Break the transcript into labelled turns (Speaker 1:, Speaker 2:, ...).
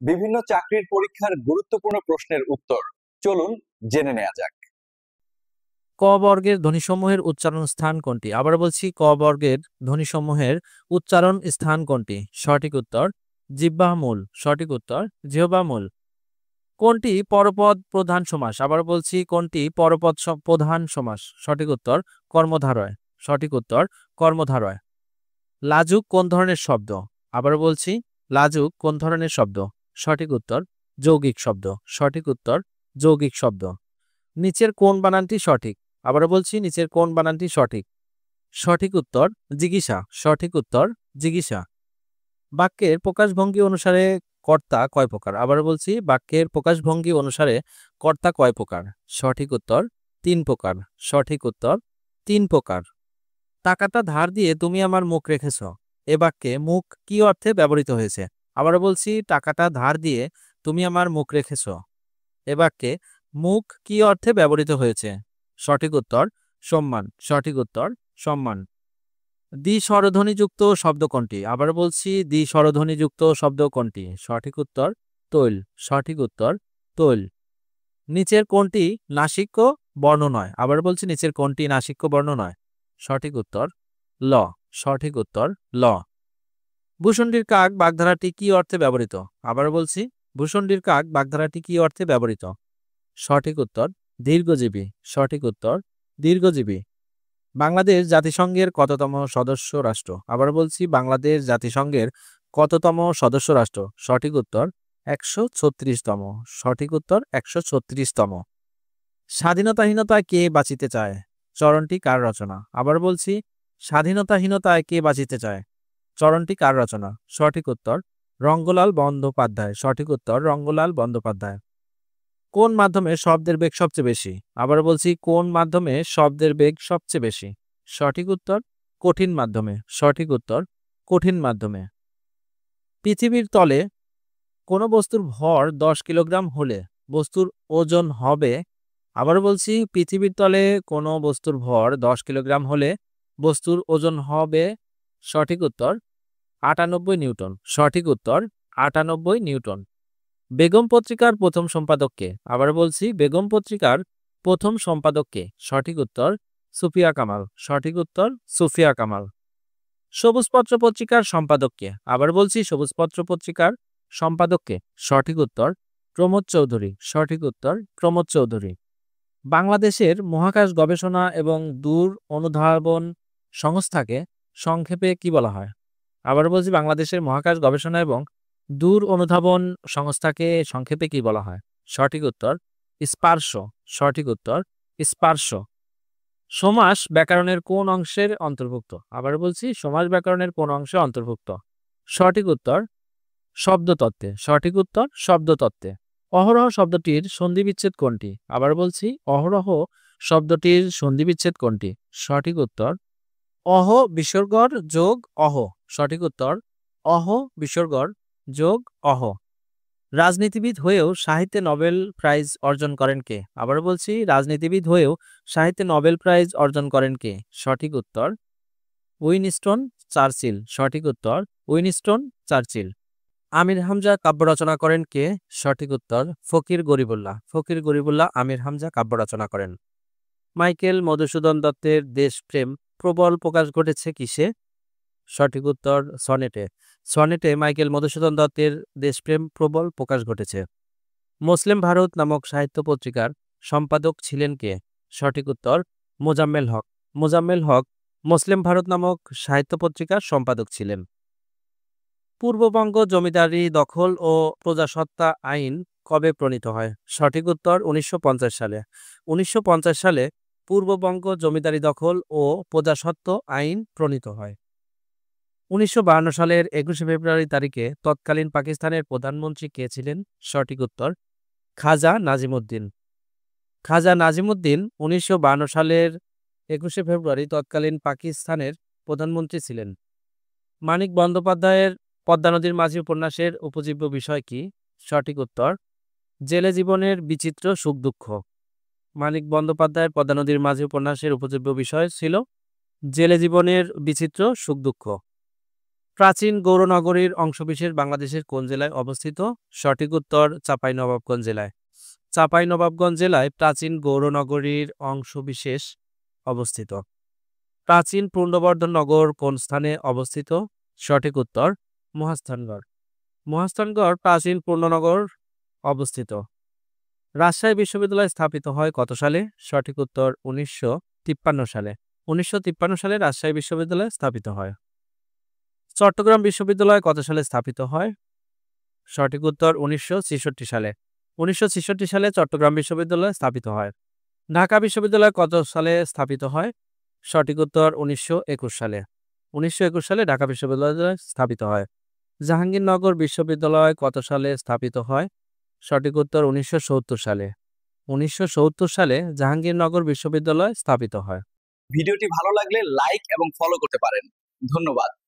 Speaker 1: বিভিন্ন চাকরির পরীক্ষার গুরুত্বপূর্ণ প্রশ্নের উত্তর চলুন জেনে নেওয়া যাক।
Speaker 2: ক বর্গের ধ্বনিসমূহের উচ্চারণ স্থান কোনটি? আবার বলছি, ক বর্গের ধ্বনিসমূহের উচ্চারণ স্থান কোনটি? সঠিক উত্তর জিহ্বামূল। সঠিক উত্তর জিহ্বামূল। কোনটি পরপদ প্রধান সমাস? আবার বলছি, কোনটি পরপদ প্রধান সমাস? সঠিক উত্তর কর্মধারয়। সঠিক উত্তর কর্মধারয়। লাজুক কোন ধরনের শব্দ? আবার বলছি, লাজুক কোন ধরনের শব্দ? সঠিক উত্তর যৌগিক শব্দ। সঠিক উত্তর যৌগিক শব্দ। নিচের কোন বানানটি সঠিক? আবার বলছি, নিচের কোন বানানটি সঠিক? সঠিক উত্তর জিজ্ঞাসা। সঠিক উত্তর জিজ্ঞাসা। বাক্যের প্রকাশভঙ্গি অনুসারে কর্তা কয় প্রকার? আবার বলছি, বাক্যের প্রকাশভঙ্গি অনুসারে কর্তা কয় প্রকার? সঠিক উত্তর তিন প্রকার। সঠিক উত্তর তিন প্রকার। টাকাটা ধার দিয়ে তুমি আমার মুখ রেখেছ। এ বাক্যে মুখ কি অর্থে ব্যবহৃত হয়েছে? আবার বলছি, টাকাটা ধার দিয়ে তুমি আমার মুখ রেখেছ। এ বাক্যে মুখ কি অর্থে ব্যবহৃত হয়েছে? সঠিক উত্তর সম্মান। সঠিক উত্তর সম্মান। দ্বি স্বরধ্বনিযুক্ত শব্দ কোনটি? আবার বলছি, দ্বি স্বরধ্বনিযুক্ত শব্দ কোনটি? সঠিক উত্তর তৈল। সঠিক উত্তর তৈল। নিচের কোনটি নাসিক্য বর্ণ নয়? আবার বলছি, নিচের কোনটি নাসিক্য বর্ণ নয়? সঠিক উত্তর ল। সঠিক উত্তর ল। ভূষণ্ডির কাক বাগধারাটি কি অর্থে ব্যবহৃত? আবার বলছি, ভূষণ্ডির কাক বাগধারাটি কি অর্থে ব্যবহৃত? সঠিক উত্তর দীর্ঘজীবী। সঠিক উত্তর দীর্ঘজীবী। বাংলাদেশ জাতিসংঘের কততম সদস্য রাষ্ট্র? আবার বলছি, বাংলাদেশ জাতিসংঘের কততম সদস্য রাষ্ট্র? সঠিক উত্তর 136তম। সঠিক উত্তর 136তম। স্বাধীনতাহীনতায় কে বাঁচিতে চায়? চরণটি কার রচনা? আবার বলছি, স্বাধীনতাহীনতায় কে বাঁচিতে চায়? চরণটি কার রচনা? সঠিক উত্তর রঙ্গলাল বন্দ্যোপাধ্যায়। সঠিক উত্তর রঙ্গলাল বন্দ্যোপাধ্যায়। কোন মাধ্যমে শব্দের বেগ সবচেয়ে বেশি? আবার বলছি, কোন মাধ্যমে শব্দের বেগ সবচেয়ে বেশি? সঠিক উত্তর কঠিন মাধ্যমে। সঠিক উত্তর কঠিন মাধ্যমে। পৃথিবীর তলে কোনো বস্তুর ভর 10 কিলোগ্রাম হলে বস্তুর ওজন হবে? আবার বলছি, পৃথিবীর তলে কোনো বস্তুর ভর 10 কিলোগ্রাম হলে বস্তুর ওজন হবে? সঠিক উত্তর 98 নিউটন। সঠিক উত্তর 98 নিউটন। বেগম পত্রিকার প্রথম সম্পাদক কে? আবার বলছি, বেগম পত্রিকার প্রথম সম্পাদক কে? সঠিক উত্তর সুফিয়া কামাল। সঠিক উত্তর সুফিয়া কামাল। সবুজপত্র পত্রিকার সম্পাদক কে? আবার বলছি, সবুজপত্র পত্রিকার সম্পাদক কে? সঠিক উত্তর প্রমোদ চৌধুরী। সঠিক উত্তর প্রমোদ চৌধুরী। বাংলাদেশের মহাকাশ গবেষণা এবং দূর অনুধাবন সংস্থাকে সংক্ষেপে কি বলা হয়? আবার বলছি, বাংলাদেশের মহাকাশ গবেষণা এবং দূর অনুধাবন সংস্থাকে সংক্ষেপে কি বলা হয়? সঠিক উত্তর স্পার্শ। সঠিক উত্তর স্পার্শ। সমাস ব্যাকরণের কোন অংশের অন্তর্ভুক্ত? আবার বলছি, সমাস ব্যাকরণের কোন অংশে অন্তর্ভুক্ত? সঠিক উত্তর শব্দতত্ত্বে। সঠিক উত্তর শব্দতত্ত্বে। অহরহ শব্দটির সন্ধিবিচ্ছেদ কোনটি? আবার বলছি, অহরহ শব্দটির সন্ধিবিচ্ছেদ কোনটি? সঠিক উত্তর অহ বিসর্গর যোগ অহ। সঠিক উত্তর অহ বিসর্গর যোগ অহ। রাজনীতিবিদ হয়েও সাহিত্যে নোবেল প্রাইজ অর্জন করেন কে? আবার বলছি, রাজনীতিবিদ হয়েও সাহিত্যে নোবেল প্রাইজ অর্জন করেন কে? সঠিক উত্তর উইনস্টন চার্চিল। সঠিক উত্তর উইনস্টন চার্চিল। আমির হামজা কাব্য রচনা করেন কে? সঠিক উত্তর ফকির গরিবুল্লাহ। ফকির গরিবুল্লাহ আমির হামজা কাব্য রচনা করেন। মাইকেল মধুসূদন দত্তের দেশপ্রেম প্রবল প্রকাশ ঘটেছে কিসে? সঠিক উত্তর সনেটে। সনেটে মাইকেল মধুসূদন দত্তের দেশপ্রেম প্রবল প্রকাশ ঘটেছে। মুসলিম ভারত নামক সাহিত্য পত্রিকার সম্পাদক ছিলেন কে? সঠিক উত্তর মোজাম্মেল হক। মোজাম্মেল হক মুসলিম ভারত নামক সাহিত্য পত্রিকার সম্পাদক ছিলেন। পূর্ববঙ্গ জমিদারি দখল ও প্রজাসত্তা আইন কবে প্রণীত হয়? সঠিক উত্তর 1950 সালে। 1950 সালে পূর্ববঙ্গ জমিদারি দখল ও প্রজাসত্ব আইন প্রণীত হয়। 1952 সালের 21শে ফেব্রুয়ারি তারিখে তৎকালীন পাকিস্তানের প্রধানমন্ত্রী কে ছিলেন? সঠিক উত্তর খাজা নাজিমুদ্দিন। খাজা নাজিমুদ্দিন 1952 সালের 21শে ফেব্রুয়ারি তৎকালীন পাকিস্তানের প্রধানমন্ত্রী ছিলেন। মানিক বন্দ্যোপাধ্যায়ের পদ্মা নদীর মাঝি উপন্যাসের উপজীব্য বিষয় কি? সঠিক উত্তর জেলে জীবনের বিচিত্র সুখ দুঃখ। মানিক বন্দ্যোপাধ্যায়ের পদ্মা নদীর মাঝি উপন্যাসের উপজীব্য বিষয় ছিল জেলে জীবনের বিচিত্র সুখ দুঃখ। প্রাচীন গৌরনগরীর অংশবিশেষ বাংলাদেশের কোন জেলায় অবস্থিত? সঠিক উত্তর চাঁপাইনবাবগঞ্জ জেলায়। চাঁপাইনবাবগঞ্জ জেলায় প্রাচীন গৌরনগরীর অংশবিশেষ অবস্থিত। প্রাচীন পূর্ণবর্ধন নগর কোন স্থানে অবস্থিত? সঠিক উত্তর মহাস্থানগড়। মহাস্থানগড় প্রাচীন পূর্ণনগর অবস্থিত। রাজশাহী বিশ্ববিদ্যালয় স্থাপিত হয় কত সালে? সঠিক উত্তর 1953 সালে। 1953 সালে রাজশাহী বিশ্ববিদ্যালয় স্থাপিত হয়। চট্টগ্রাম বিশ্ববিদ্যালয় কত সালে স্থাপিত হয়? সঠিক উত্তর 1966 সালে। 1966 সালে চট্টগ্রাম বিশ্ববিদ্যালয় স্থাপিত হয়। ঢাকা বিশ্ববিদ্যালয় কত সালে স্থাপিত হয়? সঠিক উত্তর 1921 সালে। 1921 সালে ঢাকা বিশ্ববিদ্যালয় স্থাপিত হয়। জাহাঙ্গীরনগর বিশ্ববিদ্যালয় কত সালে স্থাপিত হয়? সঠিক উত্তর 1970 সালে। 1970 সালে জাহাঙ্গীরনগর বিশ্ববিদ্যালয় স্থাপিত হয়।
Speaker 1: ভিডিওটি ভালো লাগলে লাইক এবং ফলো করতে পারেন। ধন্যবাদ।